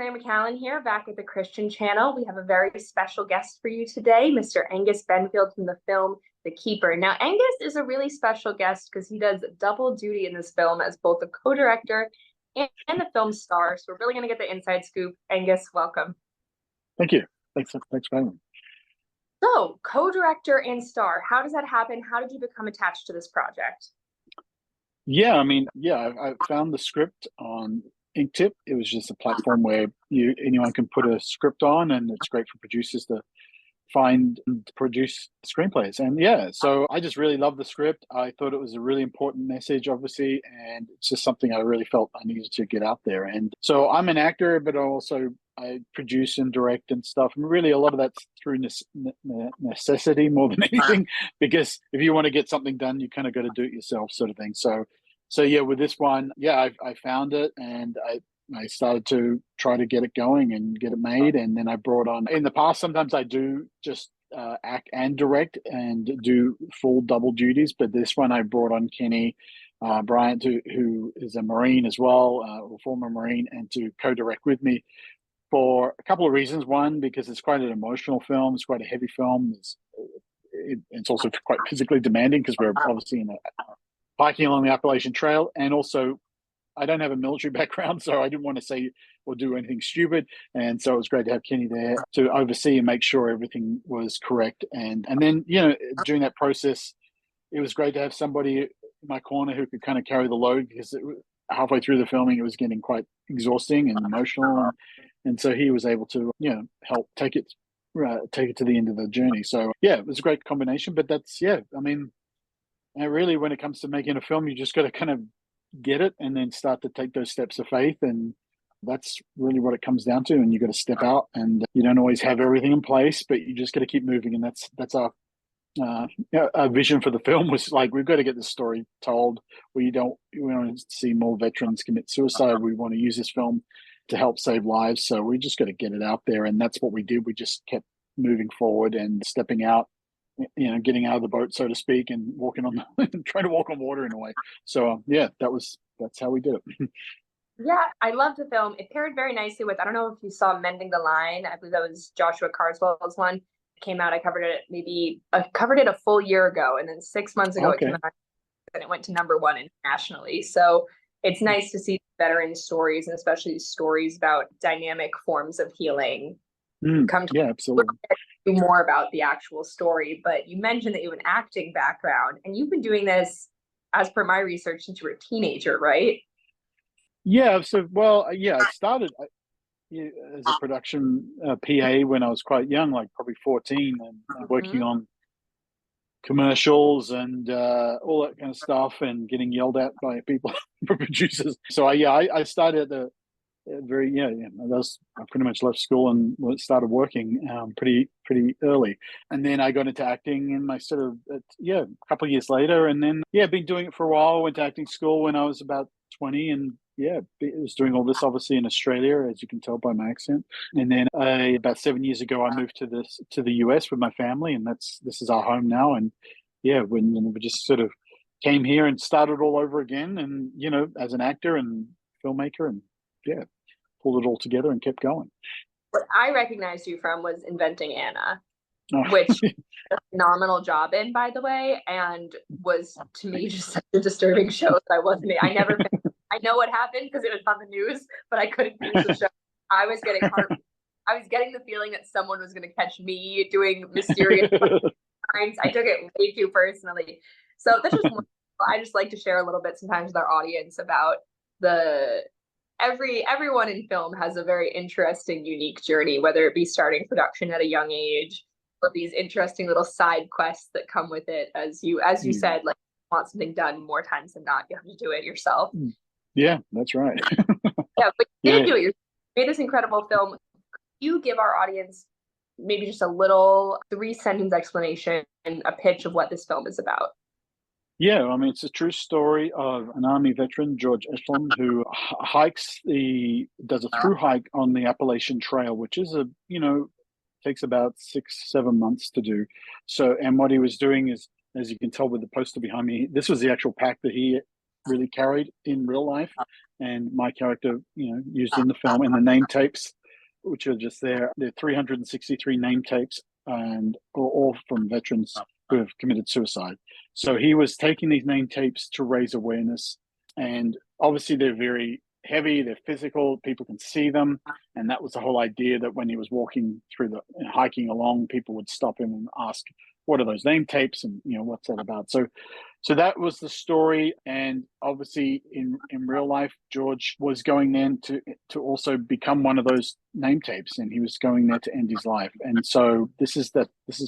Claire McCallan here, back with the Christian channel. We have a very special guest for you today, Mr. Angus Benfield from the film The Keeper. Now, Angus is a really special guest because he does double duty in this film as both the co-director and the film star. So we're really going to get the inside scoop. Angus, welcome. Thank you. Thanks for having me. So, co-director and star, how does that happen? How did you become attached to this project? I found the script on Inktip. It was just a platform where anyone can put a script on, and it's great for producers to find and produce screenplays. And so I just really loved the script. I thought it was a really important message, obviously, and it's just something I really felt I needed to get out there. And so I'm an actor, but I produce and direct and stuff. And really a lot of that's through necessity more than anything, because if you want to get something done, you kind of got to do it yourself, sort of thing. So with this one, I found it, and I started to try to get it going and get it made. And then I brought on, in the past, sometimes I do just act and direct and do full double duties. But this one I brought on Kenny Bryant, who is a Marine as well, a former Marine, and to co-direct with me for a couple of reasons. One, because it's quite an emotional film. It's quite a heavy film. It's also quite physically demanding because we're obviously hiking along the Appalachian Trail. And also, I don't have a military background, so I didn't want to say or do anything stupid. And so it was great to have Kenny there to oversee and make sure everything was correct. And then, during that process, it was great to have somebody in my corner who could kind of carry the load, because halfway through the filming, it was getting quite exhausting and emotional. And so he was able to, help take it to the end of the journey. So, it was a great combination. But that's, and really, when it comes to making a film, you just got to kind of get it and then start to take those steps of faith. And that's really what it comes down to. And you got to step out, and you don't always have everything in place, but you just got to keep moving. And that's our vision for the film was like, we've got to get this story told. We want to see more veterans commit suicide. We want to use this film to help save lives. So we just got to get it out there. And that's what we did. We just kept moving forward and stepping out, getting out of the boat, so to speak, and trying to walk on water in a way. So that's how we did it. Yeah, I loved the film. It paired very nicely with, I don't know if you saw Mending the Line. I believe that was Joshua Carswell's one. It came out. I covered it a full year ago, and then 6 months ago It came out, and it went to #1 internationally. So it's nice to see veteran stories, and especially stories about dynamic forms of healing come to absolutely. More about the actual story. But you mentioned that you have an acting background, and you've been doing this, as per my research, since you were a teenager, right? I started as a production PA when I was quite young, like probably 14, and working on commercials and all that kind of stuff, and getting yelled at by people for producers. So I started at the I pretty much left school and started working pretty early, and then I got into acting in my a couple of years later, and then been doing it for a while. Went to acting school when I was about 20, and was doing all this obviously in Australia, as you can tell by my accent. And then about 7 years ago, I moved to the US with my family, and this is our home now. And when we just sort of came here and started all over again, and as an actor and filmmaker, and pulled it all together and kept going. What I recognized you from was Inventing Anna, which a phenomenal job in, by the way, and was, to me, just such a disturbing show that I know what happened because it was on the news, but I couldn't finish the show. I was getting the feeling that someone was going to catch me doing mysterious crimes. I took it way too personally. So that's just I just like to share a little bit sometimes with our audience about everyone in film has a very interesting, unique journey, whether it be starting production at a young age, or these interesting little side quests that come with it. As you said, like, you want something done more times than not, you have to do it yourself. Yeah, that's right. But you did do it. You made this incredible film. You give our audience maybe just a little 3-sentence explanation and a pitch of what this film is about. It's a true story of an Army veteran, George Echelon, who does a through hike on the Appalachian Trail, which is takes about 6-7 months to do. So, and what he was doing is, as you can tell with the poster behind me, this was the actual pack that he really carried in real life, and my character, used in the film, and the name tapes which are just there. They're 363 name tapes, and all from veterans who have committed suicide. So he was taking these name tapes to raise awareness, and obviously they're very heavy, they're physical, people can see them, and that was the whole idea, that when he was walking through the hiking along, people would stop him and ask, what are those name tapes, and what's that about? So that was the story. And obviously in real life, George was going then to also become one of those name tapes, and he was going there to end his life. And so this is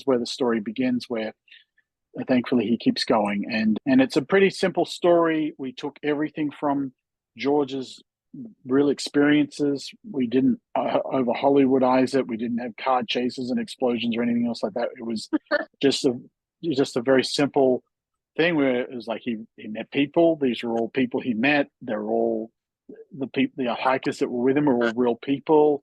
where the story begins, where thankfully he keeps going. And it's a pretty simple story. We took everything from George's real experiences. We didn't over Hollywoodize it. We didn't have car chases and explosions or anything else like that. It was just a very simple thing where it was like he met people. These are all people he met. They're all the hikers that were with him are all real people.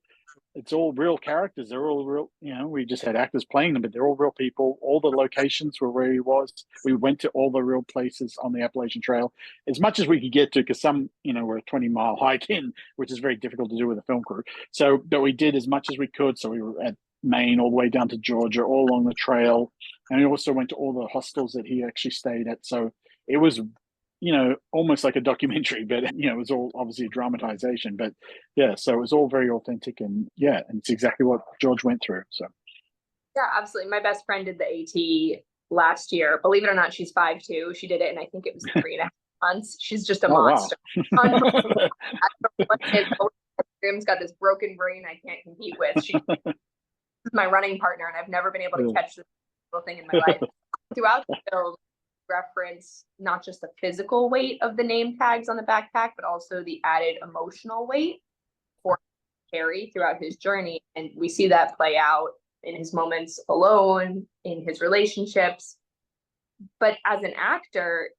It's all real characters. They're all real. We just had actors playing them, but they're all real people. All the locations were where he was. We went to all the real places on the Appalachian Trail, as much as we could get to, because some, were a 20-mile hike in, which is very difficult to do with a film crew. So, but we did as much as we could. So we were at Maine all the way down to Georgia, all along the trail. And we also went to all the hostels that he actually stayed at. So it was, almost like a documentary, but, it was all obviously a dramatization. But yeah, so it was all very authentic, and yeah, and it's exactly what George went through. So yeah, absolutely. My best friend did the AT last year. Believe it or not, she's 5'2". She did it, and I think it was 3.5 months. She's just a monster. Wow. Grim's got this broken brain I can't compete with. She's my running partner, and I've never been able to catch this little thing in my life. Throughout the film, reference not just the physical weight of the name tags on the backpack, but also the added emotional weight for Harry throughout his journey. And we see that play out in his moments alone, in his relationships. But as an actor,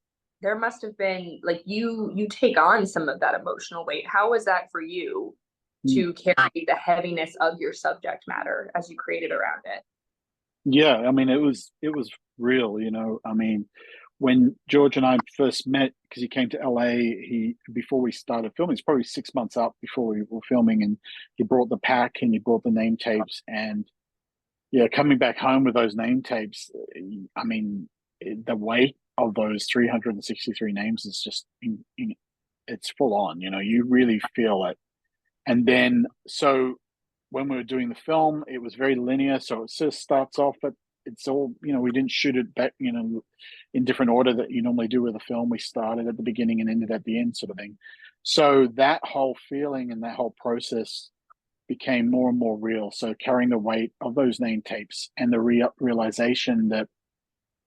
there must have been, like, you take on some of that emotional weight. How was that for you to carry the heaviness of your subject matter as you created around it? Yeah, I mean, it was real, I mean, when George and I first met, because he came to LA, before we started filming, it's probably 6 months up before we were filming, and he brought the pack and he brought the name tapes. And yeah, coming back home with those name tapes, I mean, the weight of those 363 names is just, it's full on, you really feel it. And then, so when we were doing the film, it was very linear. So it just starts off, but it's all, we didn't shoot it back, in different order that you normally do with a film. We started at the beginning and ended at the end, sort of thing. So that whole feeling and that whole process became more and more real. So carrying the weight of those name tapes and the realization that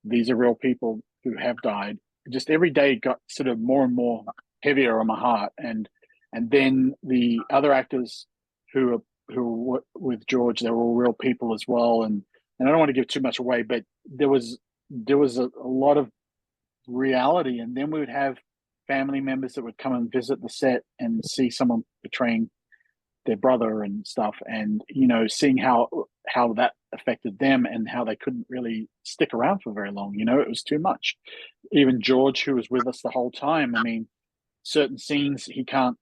these are real people who have died, just every day got sort of more and more heavier on my heart. And then the other actors who were with George, they were all real people as well. And I don't want to give too much away, but there was a lot of reality. And then we would have family members that would come and visit the set and see someone betraying their brother and stuff, and seeing how that affected them and how they couldn't really stick around for very long. It was too much. Even George, who was with us the whole time, I mean, certain scenes he can't,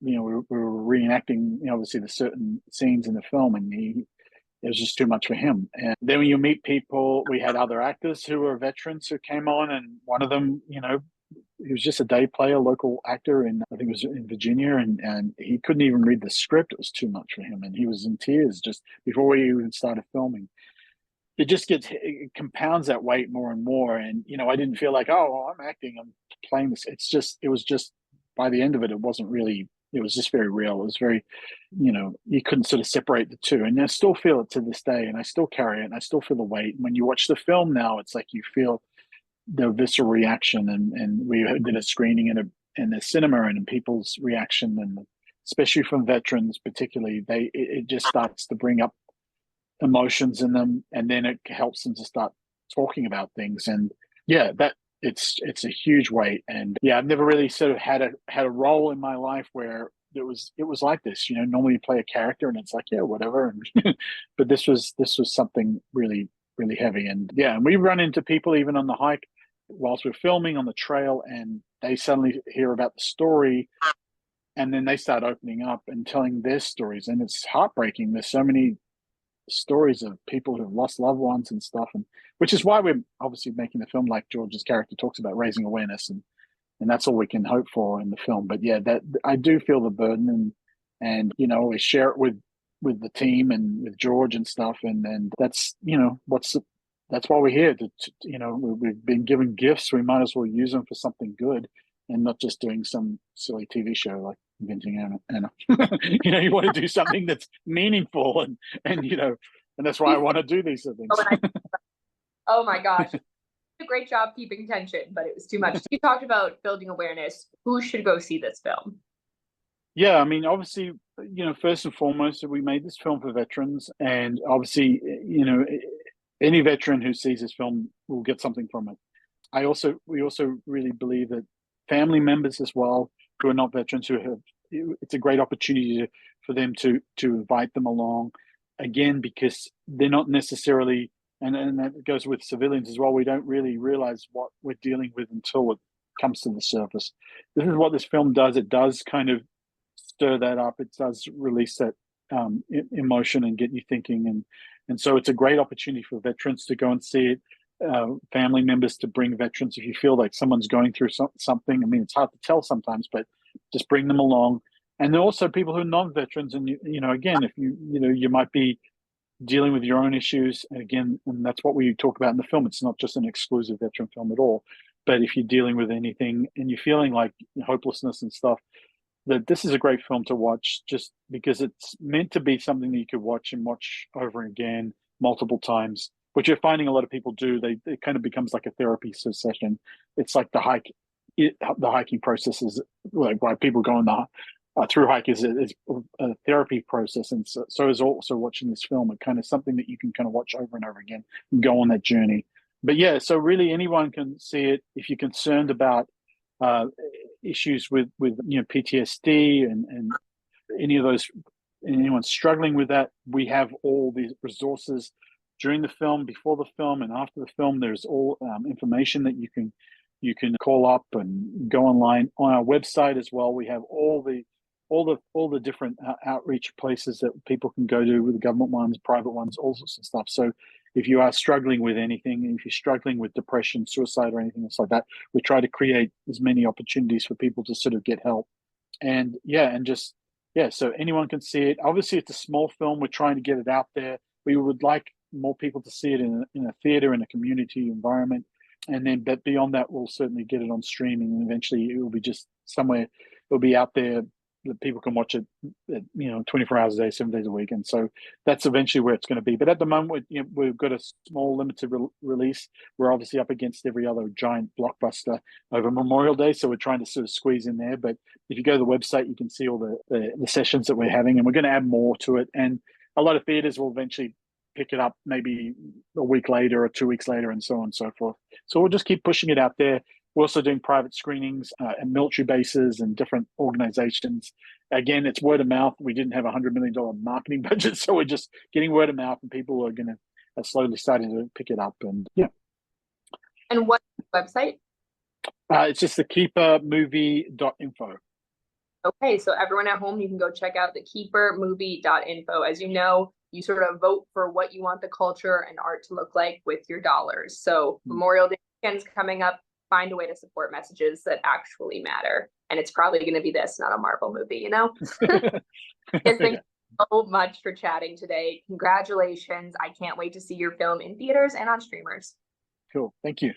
we were reenacting, obviously the certain scenes in the film, and it was just too much for him. And then when you meet people, we had other actors who were veterans who came on, and one of them, he was just a day player, local actor, and I think it was in Virginia, and he couldn't even read the script. It was too much for him, and he was in tears just before we even started filming. It compounds that weight more and more. And, I didn't feel like, oh, I'm acting, I'm playing this. It was just, by the end of it, it was just very real. It was very, you couldn't sort of separate the two. And I still feel it to this day, and I still carry it, and I still feel the weight. And when you watch the film now, it's like you feel the visceral reaction. And we did a screening in the cinema, and in people's reaction, and especially from veterans particularly, it just starts to bring up emotions in them, and then it helps them to start talking about things. And yeah, that it's a huge weight. And yeah, I've never really sort of had a role in my life where it was like this. Normally you play a character and it's like, yeah, whatever. And but this was something really, really heavy. And yeah, and we run into people even on the hike whilst we're filming on the trail, and they suddenly hear about the story, And then they start opening up and telling their stories, and it's heartbreaking. There's so many stories of people who've lost loved ones and stuff, and which is why we're obviously making the film, like George's character talks about, raising awareness, and that's all we can hope for in the film. But yeah, that I do feel the burden, and we share it with the team and with George and stuff, and that's that's why we're here. We've been given gifts, we might as well use them for something good, and not just doing some silly TV show like Inventing Anna. You want to do something that's meaningful, and that's why I want to do these things. Oh my gosh. A great job keeping tension, but it was too much. You talked about building awareness. Who should go see this film? Yeah, I mean, obviously, first and foremost, we made this film for veterans, and obviously, any veteran who sees this film will get something from it. We also really believe that family members as well who are not veterans, it's a great opportunity for them to invite them along, again, because they're not necessarily, and that goes with civilians as well. We don't really realize what we're dealing with until it comes to the surface. This is what this film does. It does kind of stir that up. It does release that emotion and get you thinking, and so it's a great opportunity for veterans to go and see it. Family members to bring veterans if you feel like someone's going through something. I mean, it's hard to tell sometimes, but just bring them along. And there are also people who are non-veterans, and again, if you might be dealing with your own issues, and that's what we talk about in the film. It's not just an exclusive veteran film at all, but if you're dealing with anything and you're feeling like hopelessness and stuff, that this is a great film to watch, just because it's meant to be something that you could watch and watch over again multiple times, which you're finding a lot of people do. It kind of becomes like a therapy session. It's like the hiking process is like why people go on through hike is a therapy process, and so is also watching this film. It kind of something that you can kind of watch over and over again and go on that journey. But yeah, so really anyone can see it if you're concerned about issues with PTSD and any of those. Anyone struggling with that, we have all these resources during the film, before the film, and after the film. There's all information that you can call up and go online on our website as well. We have all the different outreach places that people can go to, with the government ones, private ones, all sorts of stuff. So if you are struggling with anything, if you're struggling with depression, suicide, or anything else like that, we try to create as many opportunities for people to sort of get help. And so anyone can see it. Obviously, it's a small film. We're trying to get it out there. We would like more people to see it in a theater, in a community environment. And then, but beyond that, we'll certainly get it on streaming, and eventually it will be just somewhere, it'll be out there that people can watch it, 24 hours a day, 7 days a week. And so that's eventually where it's going to be. But at the moment, we've got a small limited release. We're obviously up against every other giant blockbuster over Memorial Day, so we're trying to sort of squeeze in there. But if you go to the website, you can see all the sessions that we're having, and we're going to add more to it. And a lot of theaters will eventually pick it up maybe a week later or 2 weeks later, and so on and so forth. So we'll just keep pushing it out there. We're also doing private screenings at military bases and different organizations. Again, it's word of mouth. We didn't have $100 million marketing budget, so we're just getting word of mouth, and people are going to slowly starting to pick it up. And yeah. And what website? It's just thekeepermovie.info. Okay, so everyone at home, you can go check out thekeepermovie.info. As you know, you sort of vote for what you want the culture and art to look like with your dollars. So Memorial Day weekend is coming up. Find a way to support messages that actually matter. And it's probably going to be this, not a Marvel movie, Thank you so much for chatting today. Congratulations. I can't wait to see your film in theaters and on streamers. Cool. Thank you.